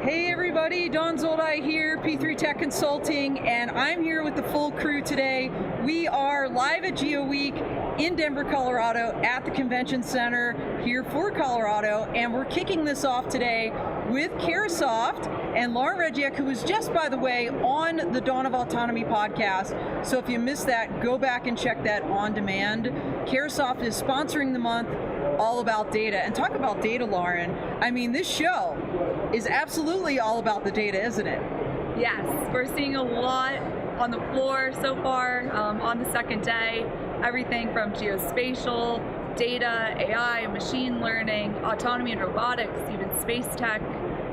Hey everybody, Don Zoldi here, P3 Tech Consulting, and I'm here with the full crew today. We are live at GeoWeek in Denver, Colorado at the Convention Center here for Colorado, and we're kicking this off today with Carahsoft and Lauren Regiek, who was just, by the way, on the Dawn of Autonomy podcast. So if you missed that, go back and check that on demand. Carahsoft is sponsoring the month all about data. And talk about data, Lauren. I mean, this show is absolutely all about the data, isn't it? Yes, we're seeing a lot on the floor so far on the second day. Everything from geospatial, data, AI, machine learning, autonomy and robotics, even space tech.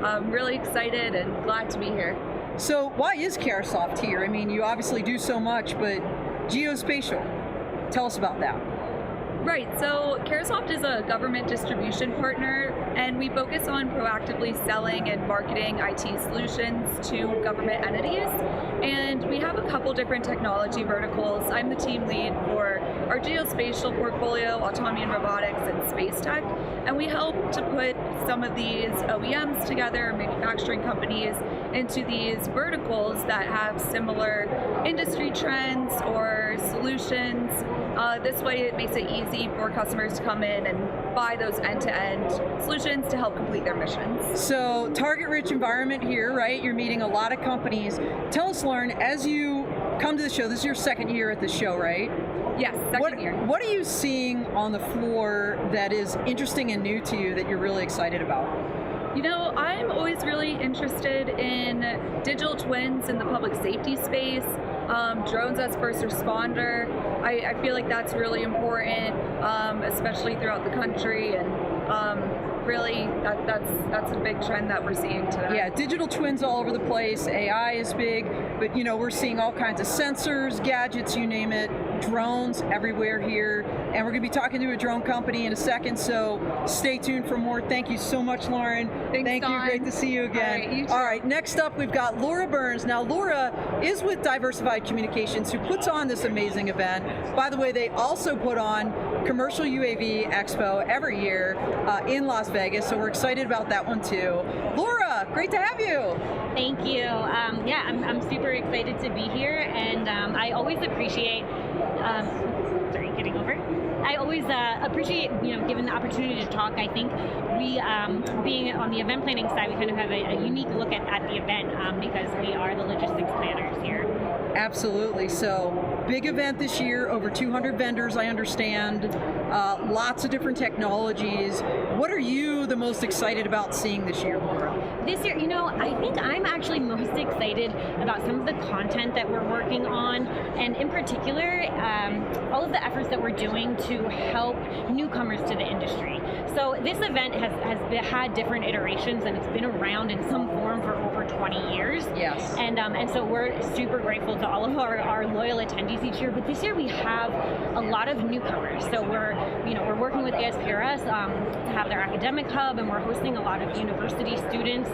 I'm really excited and glad to be here. So why is Carahsoft here? I mean, you obviously do so much, but geospatial, tell us about that. Right, so Carahsoft is a government distribution partner, and we focus on proactively selling and marketing IT solutions to government entities. And we have a couple different technology verticals. I'm the team lead for our geospatial portfolio, autonomy and robotics, and space tech. And we help to put some of these OEMs together, manufacturing companies, into these verticals that have similar industry trends or solutions. This way it makes it easy for customers to come in and buy those end-to-end solutions to help complete their missions. So target-rich environment here, right? You're meeting a lot of companies. Tell us, Lauren, as you come to the show, this is your second year at the show, right? Yes, second year. What are you seeing on the floor that is interesting and new to you that you're really excited about? You know, I'm always really interested in digital twins in the public safety space, drones as first responder. I feel like that's really important, especially throughout the country, and really that's a big trend that we're seeing today. Yeah, digital twins all over the place. AI is big, but you know, we're seeing all kinds of sensors, gadgets, you name it, drones everywhere here. And we're going to be talking to a drone company in a second, so stay tuned for more. Thank you so much, Lauren. Thanks, Don. Great to see you again. All right, you too. All right, next up we've got Laura Burns. Now Laura is with Diversified Communications, who puts on this amazing event. By the way, they also put on Commercial UAV Expo every year in Las Vegas, so we're excited about that one too. Laura, great to have you. Thank you. Yeah, I'm super excited to be here, and I always appreciate. Sorry, getting over. I always appreciate, given the opportunity to talk. I think we, being on the event planning side, we kind of have a unique look at the event because we are the logistics planners here. Absolutely. So big event this year, over 200 vendors, I understand, lots of different technologies. What are you the most excited about seeing this year, Laura? This year, I think I'm actually most excited about some of the content that we're working on, and in particular, all of the efforts that we're doing to help newcomers to the industry. So this event has had different iterations, and it's been around in some form for over 20 years. Yes. And so we're super grateful to all of our loyal attendees each year. But this year we have a lot of newcomers. So we're working with ASPRS to have their academic hub, and we're hosting a lot of university students.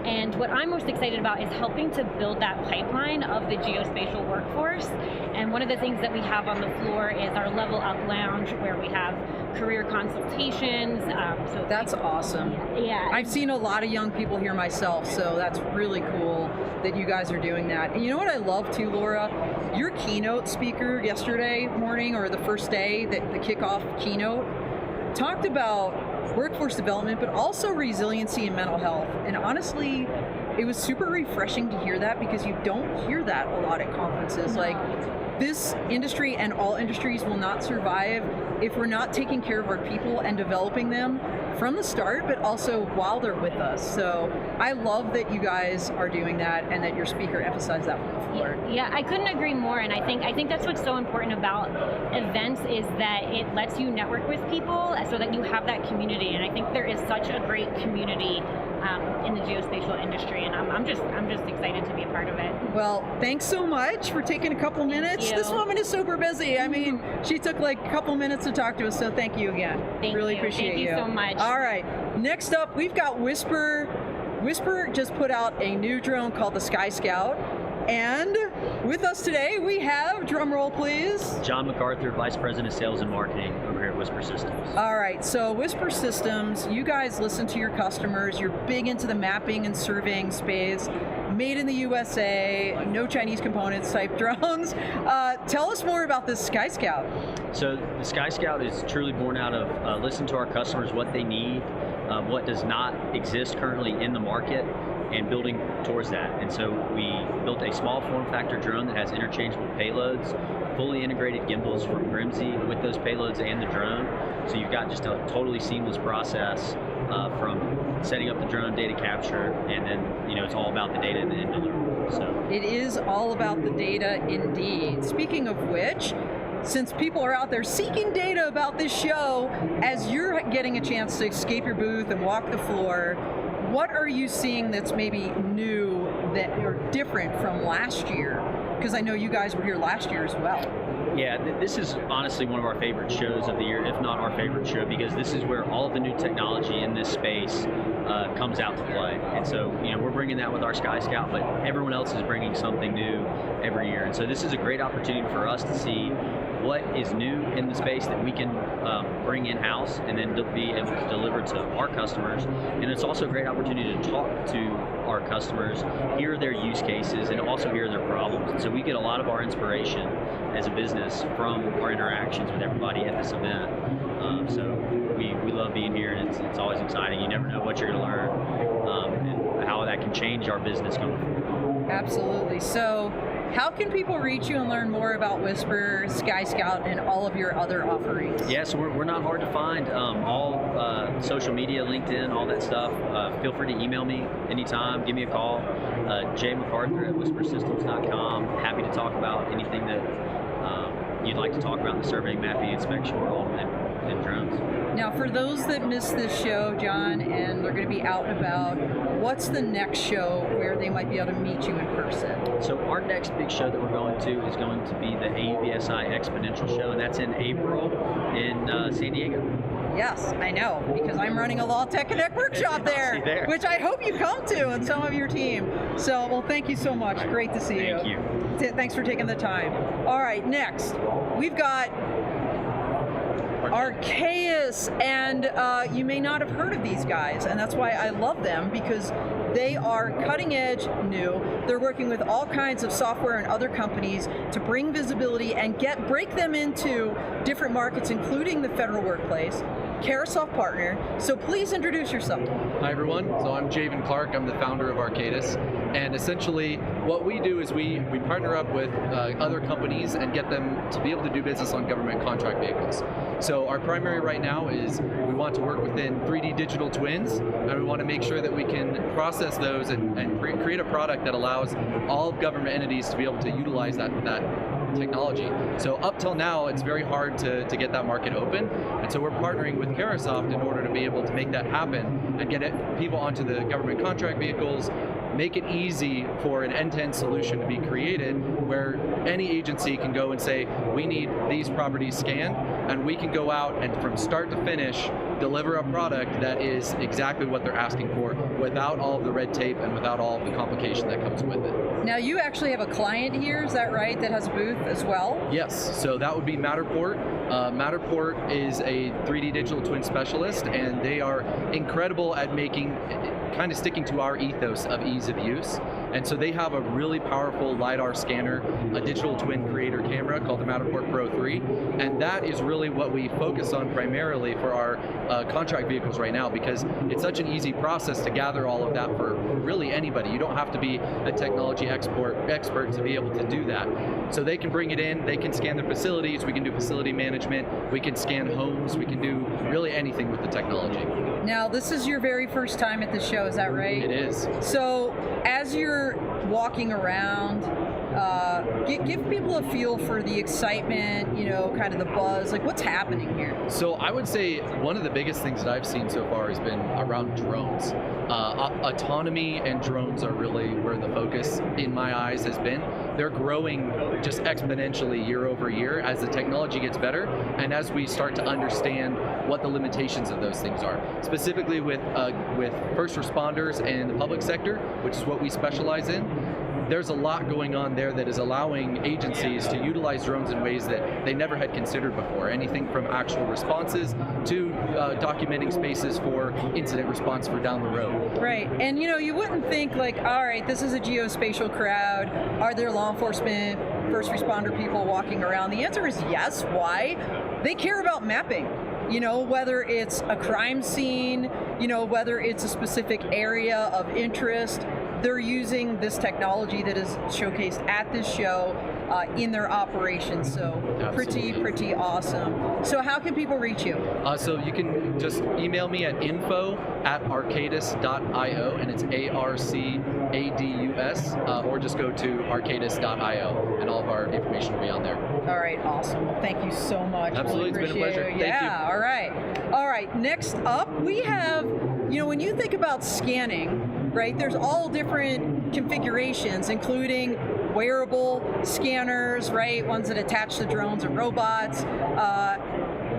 And what I'm most excited about is helping to build that pipeline of the geospatial workforce. And one of the things that we have on the floor is our Level Up Lounge, where we have career consultations. So that's awesome. Yeah. I've seen a lot of young people here myself, so that's really cool that you guys are doing that. And you know what I love too, Laura? Your keynote speaker yesterday morning, or the first day, the kickoff keynote, talked about workforce development, but also resiliency and mental health. And honestly, it was super refreshing to hear that, because you don't hear that a lot at conferences. Like, this industry and all industries will not survive if we're not taking care of our people and developing them from the start, but also while they're with us. So I love that you guys are doing that, and that your speaker emphasized that from the floor. Yeah, I couldn't agree more. And I think that's what's so important about events, is that it lets you network with people so that you have that community. And I think there is such a great community in the geospatial industry, and I'm just excited to be a part of it. Well, thanks so much for taking a couple minutes. This woman is super busy. I mean, she took like a couple minutes to talk to us, so thank you again. Really appreciate you. Thank you so much. All right, next up we've got Whisper. Whisper just put out a new drone called the Sky Scout. And with us today, we have, drum roll please, John MacArthur, Vice President of Sales and Marketing over here at Whisper Systems. All right, so Whisper Systems, you guys listen to your customers. You're big into the mapping and surveying space. Made in the USA, no Chinese components type drones. Tell us more about this Sky Scout. So the Sky Scout is truly born out of listening to our customers, what they need, what does not exist currently in the market, and building towards that. And so we built a small form factor drone that has interchangeable payloads, fully integrated gimbals from Grimsey with those payloads and the drone. So you've got just a totally seamless process from setting up the drone, data capture, and then it's all about the data and the end deliverable. So it is all about the data indeed. Speaking of which, since people are out there seeking data about this show, as you're getting a chance to escape your booth and walk the floor, what are you seeing that's maybe new that or different from last year? Because I know you guys were here last year as well. Yeah, this is honestly one of our favorite shows of the year, if not our favorite show, because this is where all of the new technology in this space comes out to play. And so, we're bringing that with our Sky Scout, but everyone else is bringing something new every year. And so this is a great opportunity for us to see what is new in the space that we can bring in-house and then be able to deliver to our customers. And it's also a great opportunity to talk to our customers, hear their use cases, and also hear their problems. And so we get a lot of our inspiration as a business from our interactions with everybody at this event. So we love being here, and it's always exciting. You never know what you're going to learn and how that can change our business going forward. Absolutely. So how can people reach you and learn more about Whisper, Sky Scout, and all of your other offerings? Yeah, so we're not hard to find. All social media, LinkedIn, all that stuff. Feel free to email me anytime. Give me a call. jmacarthur@whispersystems.com. Happy to talk about anything that you'd like to talk about in the surveying, mapping, inspection world, and drones. Now, for those that missed this show, John, and they're going to be out and about, what's the next show where they might be able to meet you in person? So our next big show that we're going to is going to be the AUVSI Exponential Show, and that's in April in San Diego. Yes, I know, because I'm running a Law Tech Connect workshop there, which I hope you come to and some of your team. So, well, thank you so much. Great to see you. Thank you. Thanks for taking the time. All right, next, we've got Archaeus, and you may not have heard of these guys, and that's why I love them, because they are cutting edge new. They're working with all kinds of software and other companies to bring visibility and break them into different markets, including the federal workplace. Carosoft partner, so please introduce yourself. Hi everyone, so I'm Javen Clark, I'm the founder of Archaeus, and essentially what we do is we partner up with other companies and get them to be able to do business on government contract vehicles. So our primary right now is we want to work within 3D digital twins, and we want to make sure that we can process those and create a product that allows all government entities to be able to utilize that technology. So up till now, it's very hard to get that market open, and so we're partnering with Carosoft in order to be able to make that happen and get people onto the government contract vehicles, make it easy for an end-to-end solution to be created where any agency can go and say, we need these properties scanned, and we can go out and from start to finish deliver a product that is exactly what they're asking for without all of the red tape and without all of the complication that comes with it. Now you actually have a client here, is that right, that has a booth as well? Yes, so that would be Matterport. Matterport is a 3D digital twin specialist, and they are incredible at kind of sticking to our ethos of ease of use. And so they have a really powerful LiDAR scanner, a digital twin creator camera called the Matterport Pro 3. And that is really what we focus on primarily for our contract vehicles right now, because it's such an easy process to gather all of that for really anybody. You don't have to be a technology expert to be able to do that. So they can bring it in, they can scan their facilities, we can do facility management, we can scan homes, we can do really anything with the technology. Now, this is your very first time at the show, is that right? It is. So, as you're walking around, give people a feel for the excitement, kind of the buzz, like what's happening here? So I would say one of the biggest things that I've seen so far has been around drones. Autonomy and drones are really where the focus in my eyes has been. They're growing just exponentially year over year as the technology gets better and as we start to understand what the limitations of those things are. Specifically with first responders and the public sector, which is what we specialize in, there's a lot going on there that is allowing agencies to utilize drones in ways that they never had considered before. Anything from actual responses to documenting spaces for incident response for down the road. Right, and you wouldn't think like, all right, this is a geospatial crowd. Are there law enforcement, first responder people walking around? The answer is yes. Why? They care about mapping. Whether it's a crime scene, whether it's a specific area of interest, they're using this technology that is showcased at this show in their operations. So pretty awesome. So how can people reach you? So you can just email me at info@arcadus.io, and it's ARCADUS, or just go to arcadus.io, and all of our information will be on there. All right, awesome. Well, thank you so much. Absolutely, really it's been a pleasure. appreciate it. Thank you. Yeah, all right. Next up, we have, when you think about scanning, right, there's all different configurations, including wearable scanners, right, ones that attach to drones and robots.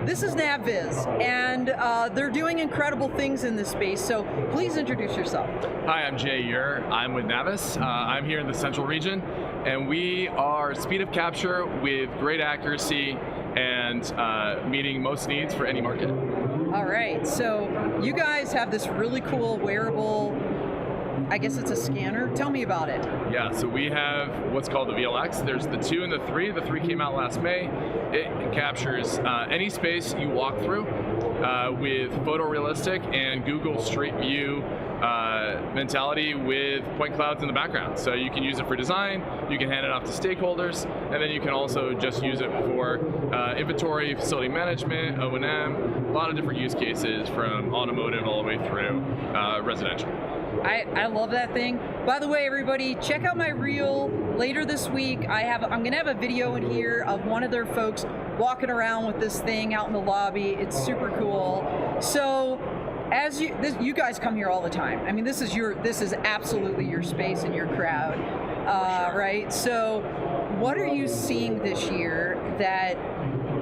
This is NavViz, and they're doing incredible things in this space, so please introduce yourself. Hi, I'm Jay Ure. I'm with Navis. I'm here in the central region, and we are speed of capture with great accuracy and meeting most needs for any market. All right, so you guys have this really cool wearable, I guess it's a scanner. Tell me about it. Yeah, so we have what's called the VLX. There's the 2 and the 3. The 3 came out last May. It captures any space you walk through with photorealistic and Google Street View mentality with point clouds in the background. So you can use it for design, you can hand it off to stakeholders, and then you can also just use it for inventory, facility management, O&M, a lot of different use cases from automotive all the way through residential. I love that thing. By the way, everybody, check out my reel later this week. I'm gonna have a video in here of one of their folks walking around with this thing out in the lobby. It's super cool. So, as you guys come here all the time. I mean, this is absolutely your space and your crowd, sure. right? So, what are you seeing this year that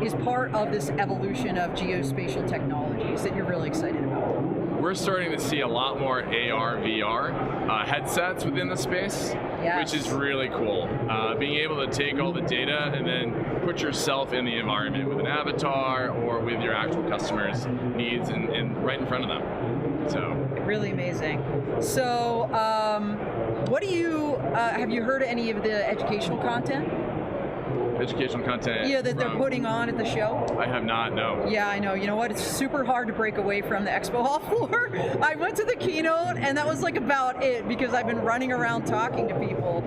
is part of this evolution of geospatial technologies that you're really excited about? We're starting to see a lot more AR, VR headsets within the space, Yes. which is really cool. Being able to take all the data and then put yourself in the environment with an avatar or with your actual customers' needs and right in front of them. So Really amazing. So, what do you have you heard any of the educational content? educational content. Yeah, that they're from- putting on at the show. I have not, no. Yeah, I know. You know what? It's super hard to break away from the expo hall floor. I went to the keynote, and that was like about it because I've been running around talking to people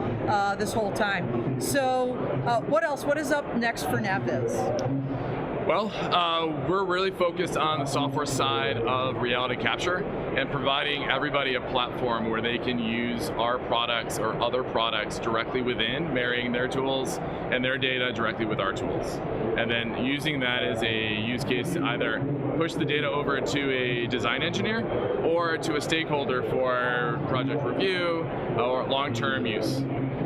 this whole time. So, what else? What is up next for NavViz? Well, we're really focused on the software side of reality capture and providing everybody a platform where they can use our products or other products directly within, marrying their tools and their data directly with our tools. And then using that as a use case to either push the data over to a design engineer or to a stakeholder for project review or long-term use.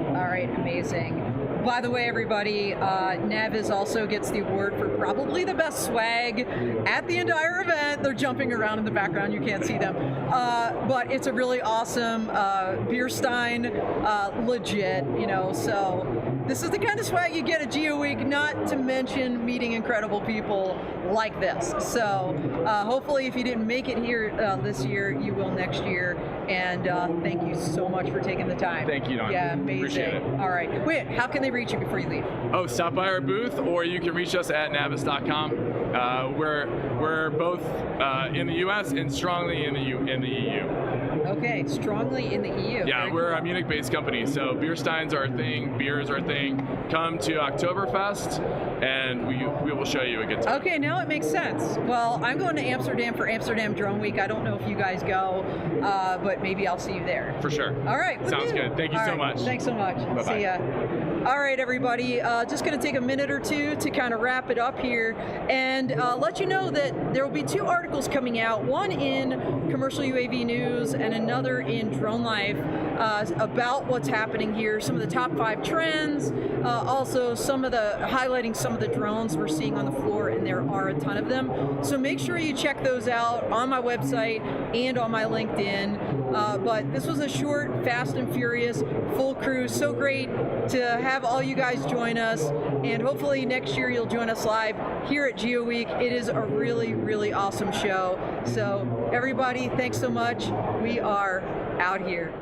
All right, amazing. By the way, everybody, NavViz also gets the award for probably the best swag at the entire event. They're jumping around in the background. You can't see them. But it's a really awesome beer stein, legit, you know, so this is the kind of swag you get at GeoWeek, not to mention meeting incredible people like this. So hopefully if you didn't make it here this year, you will next year. And thank you so much for taking the time. Thank you, Don. Yeah, amazing. Appreciate it. All right. Wait, how can they reach you before you leave? Oh, stop by our booth, or you can reach us at navis.com. We're both in the U.S. and strongly in the EU. Okay, strongly in the EU. Yeah, Very we're cool. a Munich-based company, so beer steins are our thing, beer is our thing. Come to Oktoberfest, and we will show you a good time. Okay, now it makes sense. Well, I'm going to Amsterdam for Amsterdam Drone Week. I don't know if you guys go, but maybe I'll see you there. For sure. All right. Sounds woohoo. good. Thank you All so right, much. Thanks so much. Bye-bye. See ya. All right, everybody. Just going to take a minute or two to kind of wrap it up here and let you know that there will be 2 articles coming out, one in Commercial UAV News and another in Drone Life about what's happening here, some of the top 5 trends, also highlighting some of the drones we're seeing on the floor in and there are a ton of them. So make sure you check those out on my website and on my LinkedIn. But this was a short, fast and furious, full cruise. So great to have all you guys join us, and hopefully next year you'll join us live here at GeoWeek. It is a really, really awesome show. So everybody, thanks so much. We are out here.